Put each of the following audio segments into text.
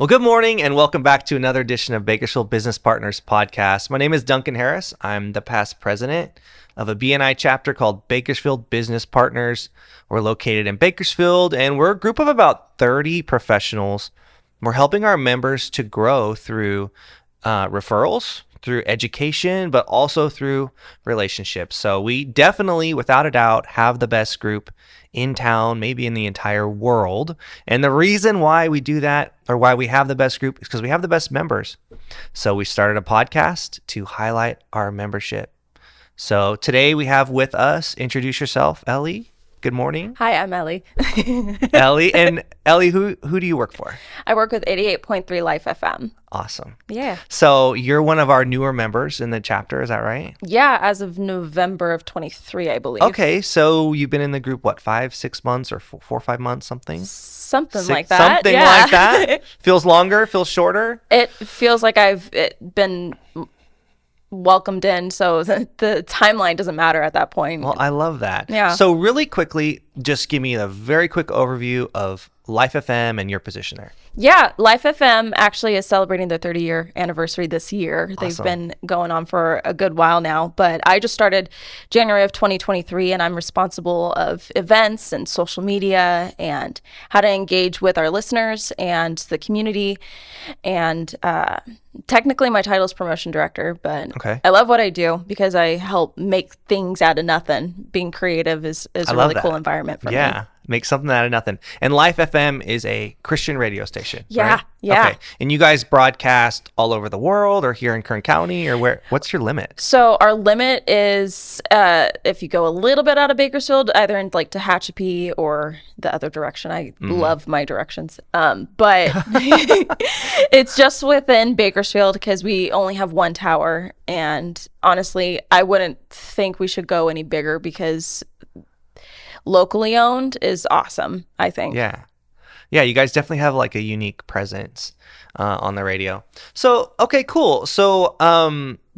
Well, good morning and welcome back to another edition of Bakersfield Business Partners podcast. My name is Duncan Harris. I'm the past president of a BNI chapter called Bakersfield Business Partners. We're located in Bakersfield and we're a group of about 30 professionals. We're helping our members to grow through referrals, through education, but also through relationships. So we definitely, without a doubt, have the best group in town, maybe in the entire world. And the reason why we do that, or why we have the best group, is because we have the best members. So we started a podcast to highlight our membership. So today we have with us, introduce yourself, Ellie. Good morning. Hi, I'm Ellie. Ellie. And Ellie, who do you work for? I work with 88.3 Life FM. Awesome. Yeah. So you're one of our newer members in the chapter, is that right? Yeah, as of November of 23, I believe. Okay, so you've been in the group, what, 5-6 months or 4 or 5 months, something? Something like that. Something yeah. like that? Feels longer? Feels shorter? It feels like I've been welcomed in, so the timeline doesn't matter at that point. Well, I love that. Yeah. So really quickly, just give me a very quick overview of Life FM and your position there. Yeah, Life FM actually is celebrating their 30-year anniversary this year. Awesome. They've been going on for a good while now, but I just started January of 2023, and I'm responsible of events and social media and how to engage with our listeners and the community. And technically my title is promotion director, but Okay. I love what I do because I help make things out of nothing. Being creative is a really cool environment for me. Yeah. Make something out of nothing. And Life FM is a Christian radio station. Yeah, right? yeah. Okay. And you guys broadcast all over the world or here in Kern County or where? What's your limit? So our limit is if you go a little bit out of Bakersfield, either in like Tehachapi or the other direction. I love my directions. But it's just within Bakersfield because we only have one tower. And honestly, I wouldn't think we should go any bigger because locally owned is awesome, I think. Yeah, you guys definitely have like a unique presence on the radio. So, okay, cool. So,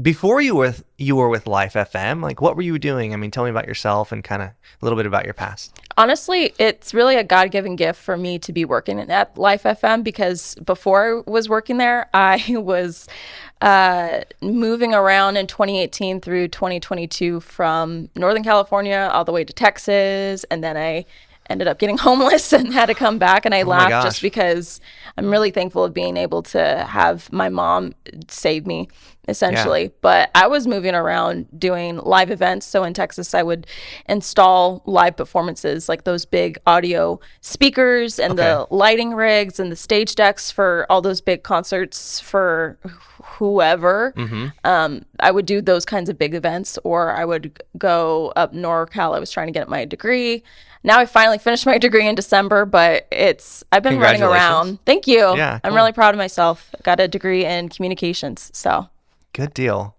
before you were with Life FM, like what were you doing? I mean, tell me about yourself and kind of a little bit about your past. Honestly, it's really a God-given gift for me to be working at Life FM because before I was working there, I was moving around in 2018 through 2022 from Northern California all the way to Texas, and then I ended up getting homeless and had to come back, and I laughed just because I'm really thankful of being able to have my mom save me, essentially. Yeah. But I was moving around doing live events. So in Texas, I would install live performances, like those big audio speakers and the lighting rigs and the stage decks for all those big concerts for whoever. I would do those kinds of big events, or I would go up NorCal. I was trying to get my degree. Now I finally finished my degree in December, but I've been running around. Thank you. Yeah, cool. I'm really proud of myself. I got a degree in communications, so. Good deal.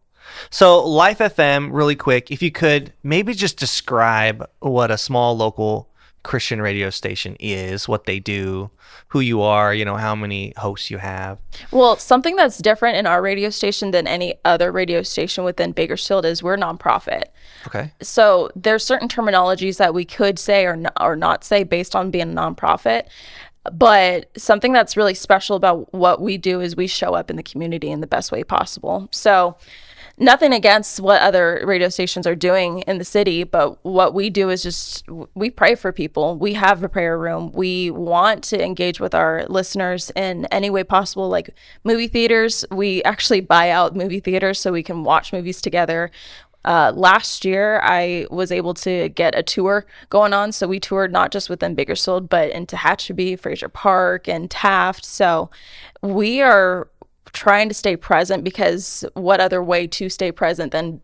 So Life FM, really quick, if you could maybe just describe what a small local Christian radio station is, what they do, who you are, how many hosts you have. Well, something that's different in our radio station than any other radio station within Bakersfield is we're a nonprofit. Okay. So there's certain terminologies that we could say or not say based on being a nonprofit. But something that's really special about what we do is we show up in the community in the best way possible. So nothing against what other radio stations are doing in the city, but what we do is just we pray for people. We have a prayer room. We want to engage with our listeners in any way possible, like movie theaters. We actually buy out movie theaters so we can watch movies together. Last year, I was able to get a tour going on. So we toured not just within Bakersfield, but in Tehachapi, Fraser Park, and Taft. So we are trying to stay present because what other way to stay present than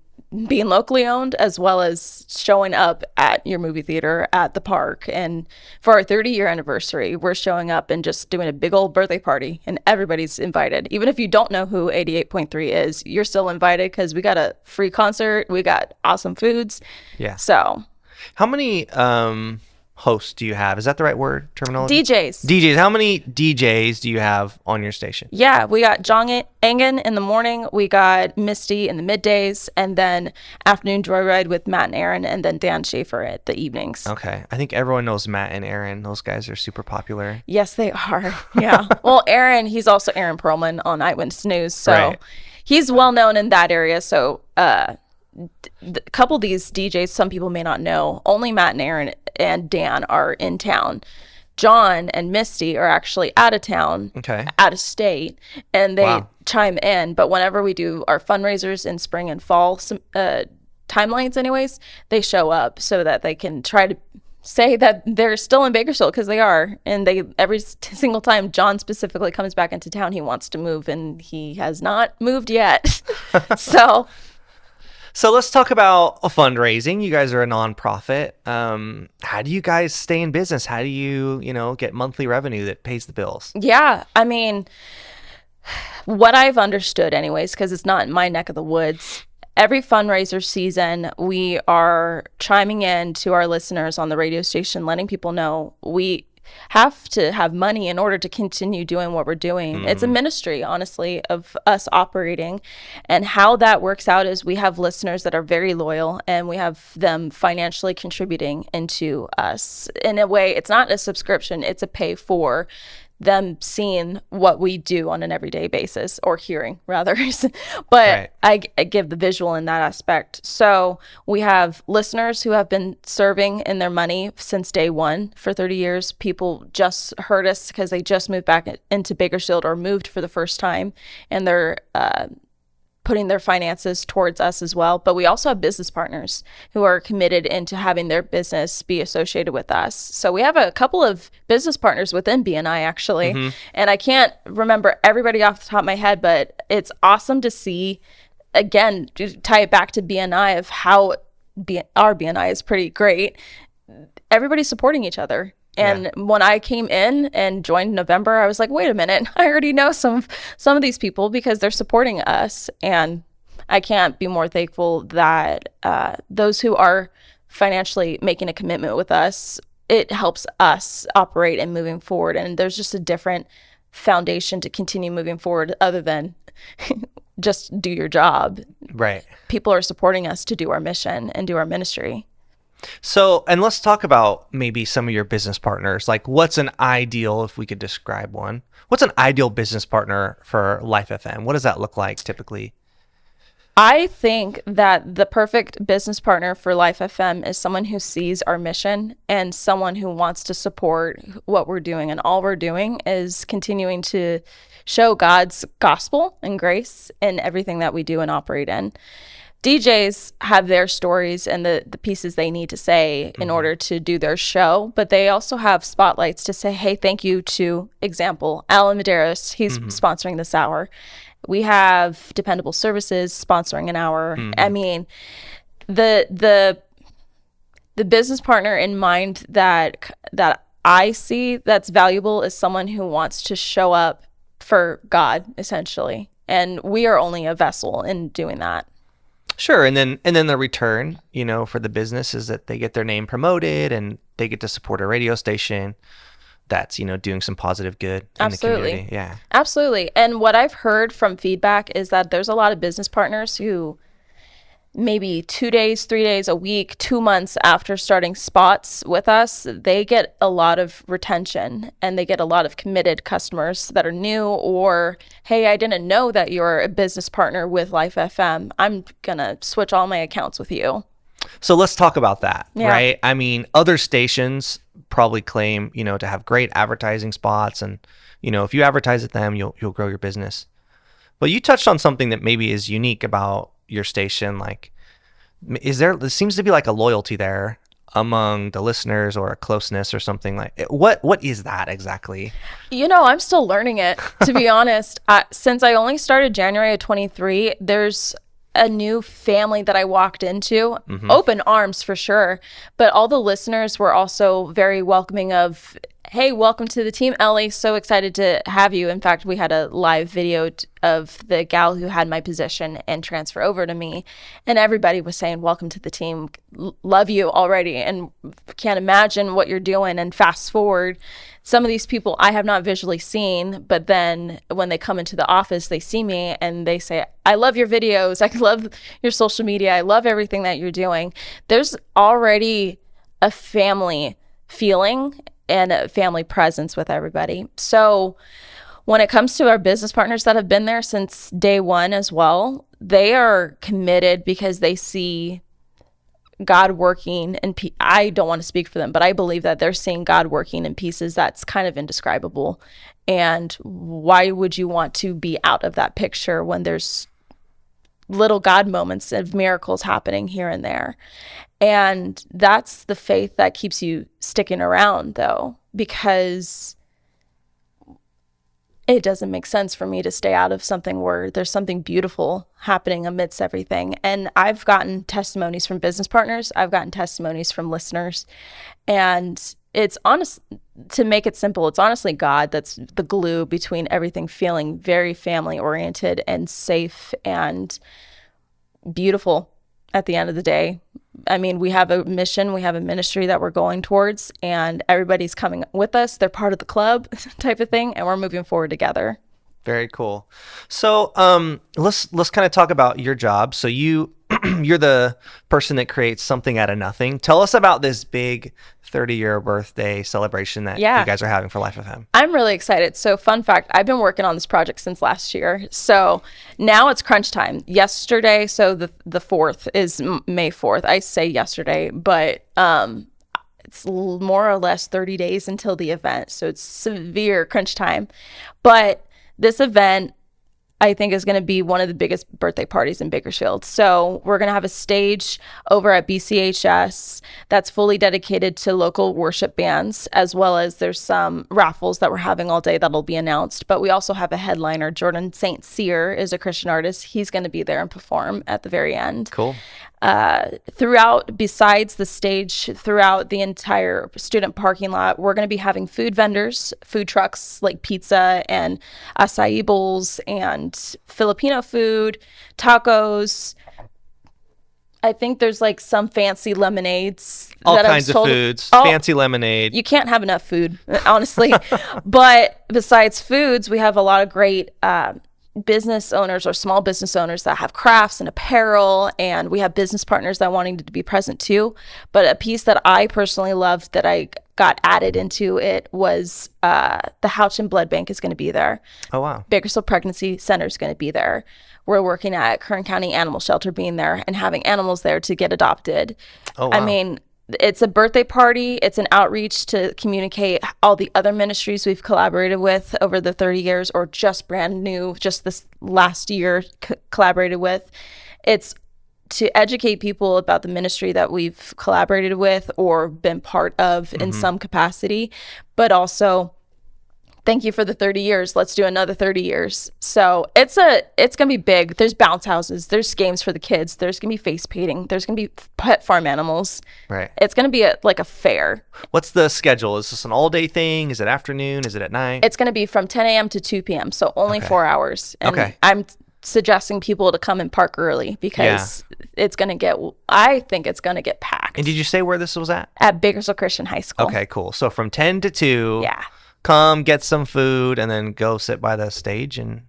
being locally owned, as well as showing up at your movie theater at the park. And for our 30-year anniversary, we're showing up and just doing a big old birthday party, and everybody's invited. Even if you don't know who 88.3 is, you're still invited because we got a free concert, we got awesome foods. Yeah. So how many hosts do you have? Is that the right word terminology? DJs. DJs. How many DJs do you have on your station? Yeah, we got John Engen in the morning, we got Misty in the middays, and then Afternoon Joyride with Matt and Aaron, and then Dan Schaefer at the evenings. Okay. I think everyone knows Matt and Aaron. Those guys are super popular. Yes, they are. Yeah. Well, Aaron, he's also Aaron Perlman on Eyewitness News, so he's well known in that area. So a couple of these DJs, some people may not know, only Matt and Aaron and Dan are in town. John and Misty are actually out of town, out of state, and they chime in. But whenever we do our fundraisers in spring and fall timelines anyways, they show up so that they can try to say that they're still in Bakersfield, because they are. And they every single time John specifically comes back into town, he wants to move, and he has not moved yet. So let's talk about fundraising. You guys are a nonprofit. How do you guys stay in business? How do you, get monthly revenue that pays the bills? Yeah, I mean, what I've understood anyways, because it's not in my neck of the woods, every fundraiser season, we are chiming in to our listeners on the radio station, letting people know we have to have money in order to continue doing what we're doing. It's a ministry, honestly, of us operating. And how that works out is we have listeners that are very loyal, and we have them financially contributing into us. In a way, it's not a subscription, it's a pay for them seeing what we do on an everyday basis, or hearing rather. But I give the visual in that aspect. So we have listeners who have been serving in their money since day one for 30 years. People just heard us because they just moved back into Bakersfield or moved for the first time, and they're putting their finances towards us as well. But we also have business partners who are committed into having their business be associated with us. So we have a couple of business partners within BNI, actually. And I can't remember everybody off the top of my head, but it's awesome to see, again, to tie it back to BNI, of how our BNI is pretty great. Everybody's supporting each other. And when I came in and joined in November, I was like, wait a minute, I already know some of these people because they're supporting us. And I can't be more thankful that those who are financially making a commitment with us, it helps us operate and moving forward. And there's just a different foundation to continue moving forward other than just do your job. Right. People are supporting us to do our mission and do our ministry. So, and let's talk about maybe some of your business partners. Like, what's an ideal, if we could describe one, what's an ideal business partner for Life FM? What does that look like typically? I think that the perfect business partner for Life FM is someone who sees our mission and someone who wants to support what we're doing. And all we're doing is continuing to show God's gospel and grace in everything that we do and operate in. DJs have their stories and the pieces they need to say in order to do their show, but they also have spotlights to say, hey, thank you to, example, Alan Medeiros, he's sponsoring this hour. We have Dependable Services sponsoring an hour. I mean, the business partner in mind that I see that's valuable is someone who wants to show up for God, essentially. And we are only a vessel in doing that. Sure. And then the return, for the business is that they get their name promoted and they get to support a radio station that's, doing some positive good in the community. Yeah. Absolutely. And what I've heard from feedback is that there's a lot of business partners who maybe 2 days, 3 days, a week, 2 months after starting spots with us, they get a lot of retention and they get a lot of committed customers that are new, or, hey, I didn't know that you're a business partner with Life FM. I'm going to switch all my accounts with you. So let's talk about that, right? I mean, other stations probably claim, to have great advertising spots, and, if you advertise at them, you'll grow your business. But you touched on something that maybe is unique about your station. Like, there seems to be like a loyalty there among the listeners, or a closeness or something. Like, what is that exactly? I'm still learning it, to be honest. Since I only started January of 23, there's a new family that I walked into. Open arms for sure, but all the listeners were also very welcoming of, hey, welcome to the team, Ellie. So excited to have you. In fact, we had a live video of the gal who had my position and transfer over to me. And everybody was saying, welcome to the team. Love you already. And can't imagine what you're doing. And fast forward, some of these people I have not visually seen, but then when they come into the office, they see me and they say, I love your videos. I love your social media. I love everything that you're doing. There's already a family feeling and a family presence with everybody. So when it comes to our business partners that have been there since day one as well, they are committed because they see God working. And I don't want to speak for them, but I believe that they're seeing God working in pieces that's kind of indescribable. And why would you want to be out of that picture when there's little God moments of miracles happening here and there? And that's the faith that keeps you sticking around, though, because it doesn't make sense for me to stay out of something where there's something beautiful happening amidst everything. And I've gotten testimonies from business partners. I've gotten testimonies from listeners. And it's honest, to make it simple, it's honestly God that's the glue between everything feeling very family oriented and safe and beautiful at the end of the day. I mean, we have a mission, we have a ministry that we're going towards, and everybody's coming with us. They're part of the club type of thing, and we're moving forward together. Very cool. So let's kind of talk about your job. So you're the person that creates something out of nothing. Tell us about this big 30-year birthday celebration that you guys are having for Life of Him. I'm really excited. So fun fact, I've been working on this project since last year. So now it's crunch time. Yesterday, so the 4th is May 4th. I say yesterday, but it's more or less 30 days until the event. So it's severe crunch time. But this event, I think, is going to be one of the biggest birthday parties in Bakersfield. So we're going to have a stage over at BCHS that's fully dedicated to local worship bands, as well as there's some raffles that we're having all day that'll be announced. But we also have a headliner. Jordan St. Cyr is a Christian artist. He's going to be there and perform at the very end. Cool. Throughout, besides the stage, throughout the entire student parking lot, we're going to be having food vendors, food trucks like pizza and acai bowls and Filipino food, tacos. I think there's like some fancy lemonades. All kinds of foods, fancy lemonade. You can't have enough food, honestly. But besides foods, we have a lot of great business owners or small business owners that have crafts and apparel, and we have business partners that wanting to be present too. But a piece that I personally loved that I got added into it was the Houch and Blood Bank is going to be there. Oh, wow. Bakersfield Pregnancy Center is going to be there. We're working at Kern County Animal Shelter being there and having animals there to get adopted. Oh, wow. I mean, it's a birthday party. It's an outreach to communicate all the other ministries we've collaborated with over the 30 years or just brand new, just this last year collaborated with. It's to educate people about the ministry that we've collaborated with or been part of in some capacity, but also thank you for the 30 years. Let's do another 30 years. So it's going to be big. There's bounce houses. There's games for the kids. There's going to be face painting. There's going to be pet farm animals. Right. It's going to be like a fair. What's the schedule? Is this an all-day thing? Is it afternoon? Is it at night? It's going to be from 10 a.m. to 2 p.m. So only 4 hours. And I'm suggesting people to come and park early because I think it's going to get packed. And did you say where this was at? At Bakersfield Christian High School. Okay, cool. So from 10 to 2. Yeah. Come get some food and then go sit by the stage and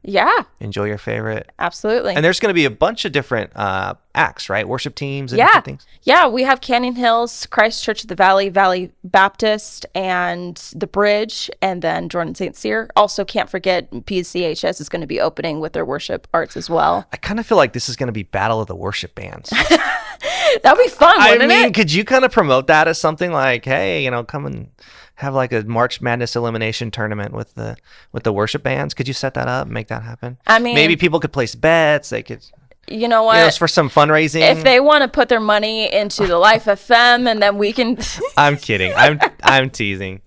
enjoy your favorite. Absolutely. And there's going to be a bunch of different acts, right? Worship teams and different things. Yeah, we have Canyon Hills, Christ Church of the Valley Baptist, and The Bridge, and then Jordan St. Cyr. Also, can't forget PCHS is going to be opening with their worship arts as well. I kind of feel like this is going to be Battle of the Worship Bands. That'd be fun, wouldn't it? Could you kind of promote that as something like, hey, come and have like a March Madness elimination tournament with the worship bands? Could you set that up and make that happen? I mean, maybe people could place bets. They could, you know what? It's for some fundraising. If they want to put their money into the Life FM, and then we can. I'm kidding. I'm teasing.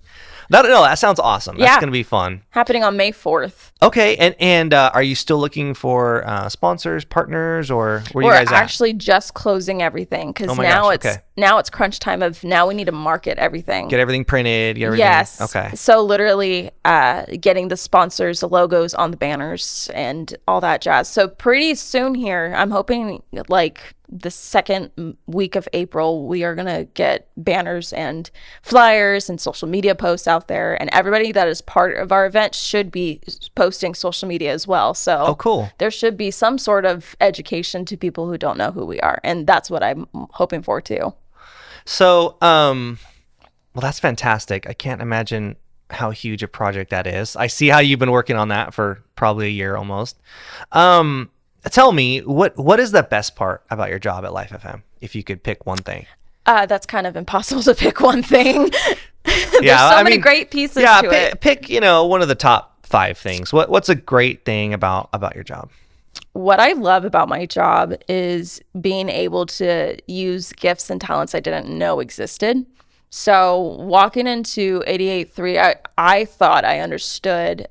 That sounds awesome. That's going to be fun. Happening on May 4th. Okay. And are you still looking for sponsors, partners, or where are you guys at? We're actually just closing everything because now it's crunch time of now we need to market everything. Get everything printed. Get everything. Yes. Okay. So literally getting the sponsors, the logos on the banners and all that jazz. So pretty soon here, I'm hoping like the second week of April, we are going to get banners and flyers and social media posts out there. And everybody that is part of our event should be posting social media as well. So cool. There should be some sort of education to people who don't know who we are. And that's what I'm hoping for too. So, well, that's fantastic. I can't imagine how huge a project that is. I see how you've been working on that for probably a year almost. Tell me, what is the best part about your job at Life FM, if you could pick one thing? That's kind of impossible to pick one thing. There's so many great pieces to it. Pick, one of the top 5 things. What's a great thing about your job? What I love about my job is being able to use gifts and talents I didn't know existed. So walking into 88.3, I thought I understood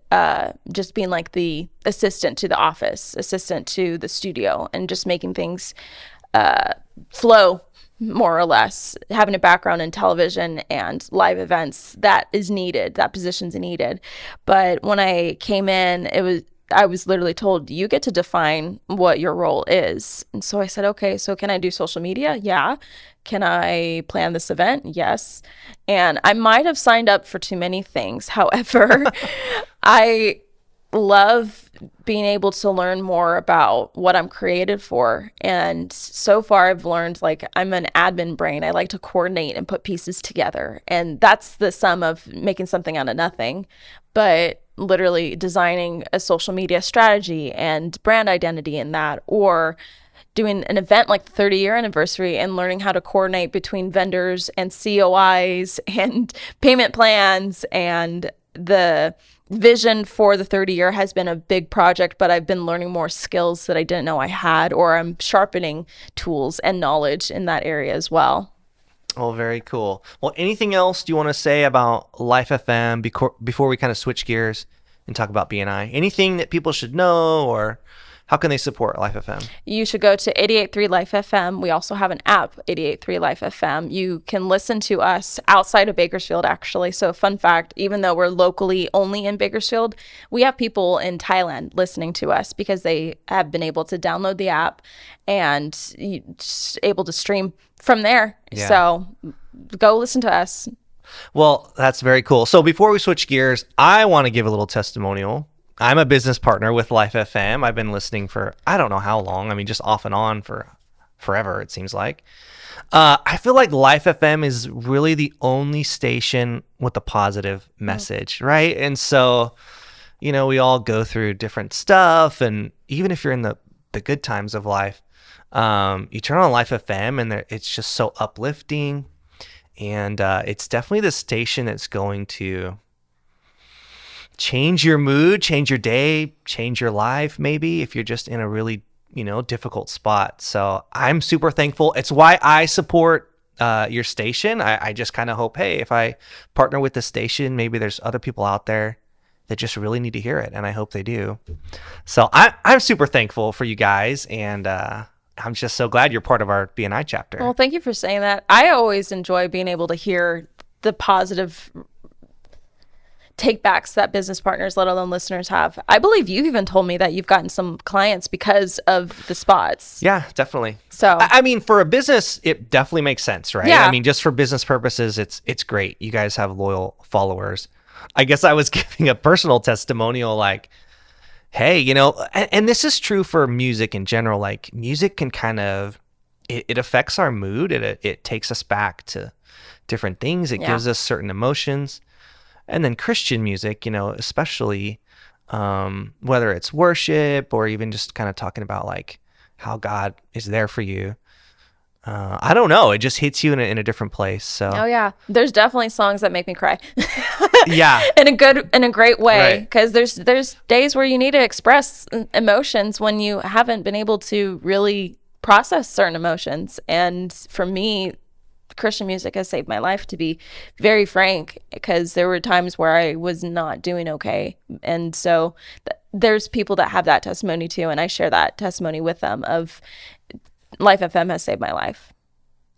just being like the assistant to the office, assistant to the studio, and just making things flow more or less. Having a background in television and live events, that is needed, that position's needed. But when I came in, I was literally told, you get to define what your role is. And so I said, okay, so can I do social media? Yeah. Can I plan this event? Yes. And I might have signed up for too many things. However, I love being able to learn more about what I'm created for. And so far I've learned, like, I'm an admin brain. I like to coordinate and put pieces together. And that's the sum of making something out of nothing. But literally designing a social media strategy and brand identity in that, or doing an event like the 30-year anniversary and learning how to coordinate between vendors and COIs and payment plans. And the vision for the 30-year has been a big project, but I've been learning more skills that I didn't know I had, or I'm sharpening tools and knowledge in that area as well. Oh, very cool. Well, anything else you want to say about Life FM before we kind of switch gears and talk about BNI? Anything that people should know, or how can they support Life FM? You should go to 88.3 Life FM. We also have an app, 88.3 Life FM. You can listen to us outside of Bakersfield, actually. So fun fact, even though we're locally only in Bakersfield, we have people in Thailand listening to us because they have been able to download the app and able to stream from there. Yeah. So go listen to us. Well, that's very cool. So before we switch gears, I want to give a little testimonial. I'm a business partner with Life FM. I've been listening for, I don't know how long. I mean, just off and on for forever, it seems like. I feel like Life FM is really the only station with a positive message, right? And so, we all go through different stuff. And even if you're in the good times of life, you turn on Life FM and it's just so uplifting. And it's definitely the station that's going to change your mood, change your day, change your life, maybe, if you're just in a really, difficult spot. So I'm super thankful. It's why I support your station. I just kind of hope, hey, if I partner with the station, maybe there's other people out there that just really need to hear it. And I hope they do. So I'm super thankful for you guys. And I'm just so glad you're part of our BNI chapter. Well, thank you for saying that. I always enjoy being able to hear the positive takebacks that business partners, let alone listeners, have. I believe you've even told me that you've gotten some clients because of the spots. Yeah, definitely. So I mean, for a business, it definitely makes sense, right? Yeah. I mean, just for business purposes, it's great. You guys have loyal followers. I guess I was giving a personal testimonial, like, hey, and this is true for music in general. Like, music can kind of, it affects our mood. It takes us back to different things. It gives us certain emotions. And then Christian music, especially whether it's worship or even just kind of talking about like how God is there for you. I don't know. It just hits you in a different place. So. Oh yeah, there's definitely songs that make me cry. Yeah. In a great way, because there's days where you need to express emotions when you haven't been able to really process certain emotions. And for me, Christian music has saved my life, to be very frank, because there were times where I was not doing okay. And so there's people that have that testimony too, and I share that testimony with them of Life FM has saved my life.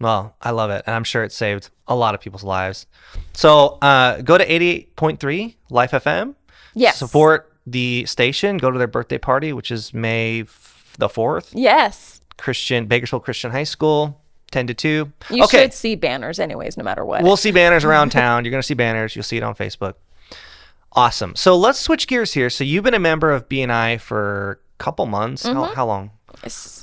Well, I love it, and I'm sure it saved a lot of people's lives. So go to 88.3 Life FM. Yes. Support the station. Go to their birthday party, which is May the 4th. Yes. Bakersfield Christian High School, 10 to 2. You should see banners anyways, no matter what. We'll see banners around town. You're going to see banners. You'll see it on Facebook. Awesome. So let's switch gears here. So you've been a member of BNI for a couple months. How long?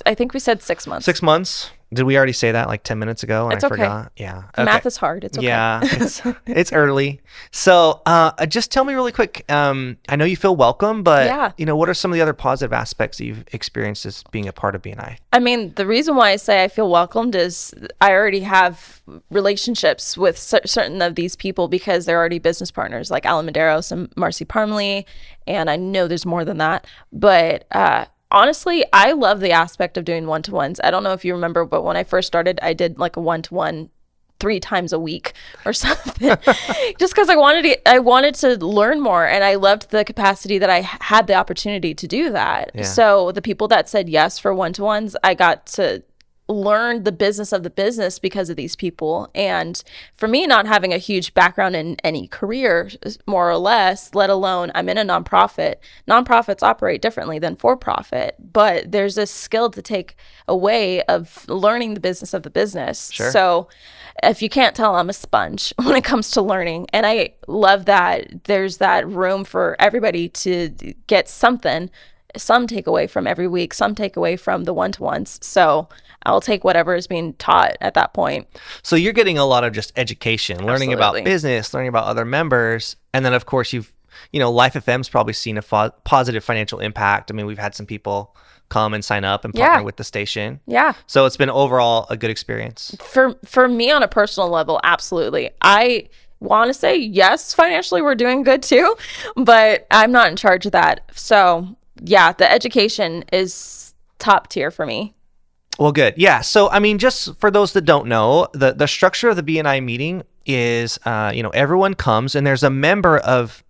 I think we said 6 months. 6 months. Did we already say that like 10 minutes ago? And it's I okay. forgot. Yeah. Okay. Math is hard. It's okay. Yeah. It's early. So just tell me really quick. I know you feel welcome, but what are some of the other positive aspects that you've experienced as being a part of BNI? I mean, the reason why I say I feel welcomed is I already have relationships with certain of these people because they're already business partners, like Alan Medeiros and Marcy Parmley. And I know there's more than that. But honestly, I love the aspect of doing one-to-ones. I don't know if you remember, but when I first started, I did like a one-to-one 3 times a week or something, just because I wanted to learn more, and I loved the capacity that I had the opportunity to do that. Yeah. So the people that said yes for one-to-ones, I got to learn the business of the business because of these people. And for me, not having a huge background in any career, more or less, let alone I'm in a nonprofit. Nonprofits operate differently than for-profit, but there's a skill to take away of learning the business of the business. Sure. So if you can't tell, I'm a sponge when it comes to learning. And I love that there's that room for everybody to get something, some takeaway from every week, some takeaway from the one-to-ones. So I'll take whatever is being taught at that point. So you're getting a lot of just education, learning about business, learning about other members. And then of course Life FM's probably seen a positive financial impact. I mean, we've had some people come and sign up and partner with the station. Yeah. So it's been overall a good experience. For me on a personal level, absolutely. I want to say yes, financially we're doing good too, but I'm not in charge of that. So yeah, the education is top tier for me. Well, good. Yeah. So, I mean, just for those that don't know, the structure of the BNI meeting is, everyone comes and there's a member of,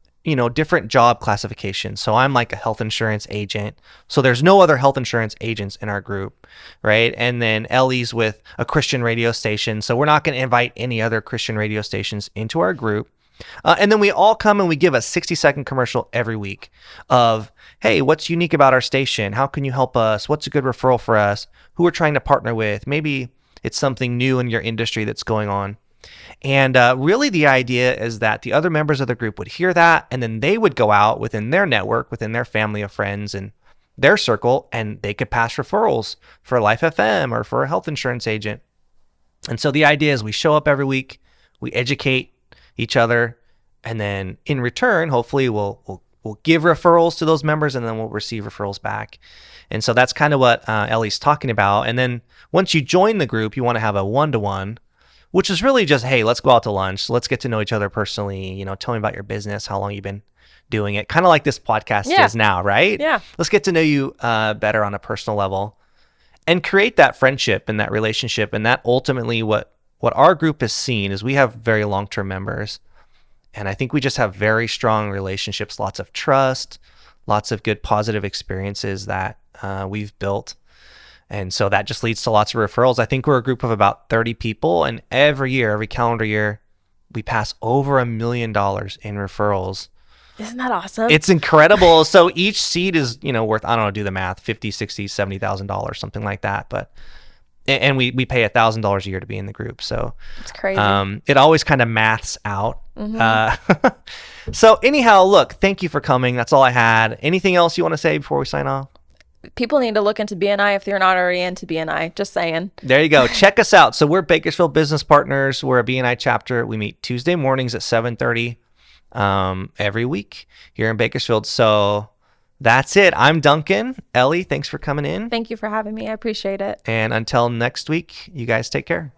different job classifications. So I'm like a health insurance agent. So there's no other health insurance agents in our group, right? And then Ellie's with a Christian radio station. So we're not going to invite any other Christian radio stations into our group. And then we all come and we give a 60-second commercial every week of, hey, what's unique about our station? How can you help us? What's a good referral for us? Who we're trying to partner with? Maybe it's something new in your industry that's going on. And really the idea is that the other members of the group would hear that, and then they would go out within their network, within their family of friends and their circle, and they could pass referrals for Life FM or for a health insurance agent. And so the idea is we show up every week, we educate each other, and then in return, hopefully we'll give referrals to those members, and then we'll receive referrals back. And so that's kind of what Ellie's talking about. And then once you join the group, you want to have a one-to-one, which is really just, hey, let's go out to lunch. Let's get to know each other personally. Tell me about your business, how long you've been doing it. Kind of like this podcast is now, right? Yeah. Let's get to know you better on a personal level and create that friendship and that relationship. And that ultimately what our group has seen is we have very long-term members. And I think we just have very strong relationships, lots of trust, lots of good positive experiences that we've built. And so that just leads to lots of referrals. I think we're a group of about 30 people. And every calendar year, we pass over $1 million in referrals. Isn't that awesome? It's incredible. So each seat is, worth, I don't know, do the math, $50,000, $60,000, $70,000, something like that. But and we pay $1,000 a year to be in the group. So it's crazy. It always kind of maths out. Mm-hmm. So anyhow, look, thank you for coming. That's all I had. Anything else you want to say before we sign off? People need to look into BNI if they're not already into BNI. Just saying. There you go. Check us out. So we're Bakersfield Business Partners. We're a BNI chapter. We meet Tuesday mornings at 7:30 every week here in Bakersfield. So that's it. I'm Duncan. Ellie, thanks for coming in. Thank you for having me. I appreciate it. And until next week, you guys take care.